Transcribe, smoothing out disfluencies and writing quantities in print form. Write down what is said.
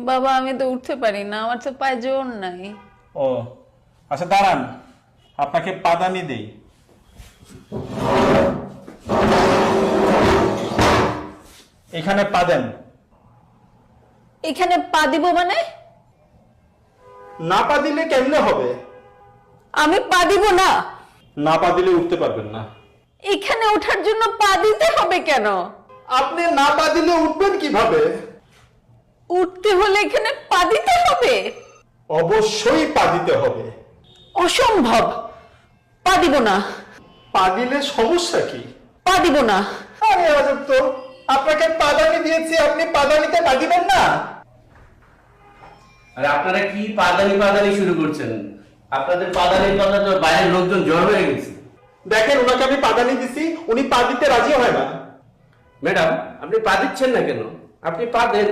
বাবা আমি তো উঠতে পারি না, আমার তো পায়ে জোর নাই। ও আচ্ছা দাঁড়ান, আপনাকে পাদানি দেই। এখানে পা দেন। এখানে পা দিব মানে? না পা দিলে কেমনে হবে? আমি পা দিব না। না পা দিলে উঠতে পারবেন না। এখানে ওঠার জন্য পা দিতে হবে কেন? আপনি না পা দিলে উঠবেন কিভাবে? উঠতে হলে এখানে পা দিতে হবে? অবশ্যই পা দিতে হবে। অসম্ভব, পা দিব না। পা দিলে সমস্যা কি? পা দিব না। আরে আজব তো, আপনাকে পাদানি দিয়েছি, আপনি পাদানিতে পা দিবেন না? আরে আপনারা কি পাদানি শুরু করছেন? আপনাদের পাদানির কথা তো বাইরের লোকজন জড় হয়ে গেছে। দেখেন ওনাকে আমি পাদানি দিছি, উনি পা দিতে রাজি হয় না। ম্যাডাম, আপনি পা দিচ্ছেন না কেন? আপনি পা দেন।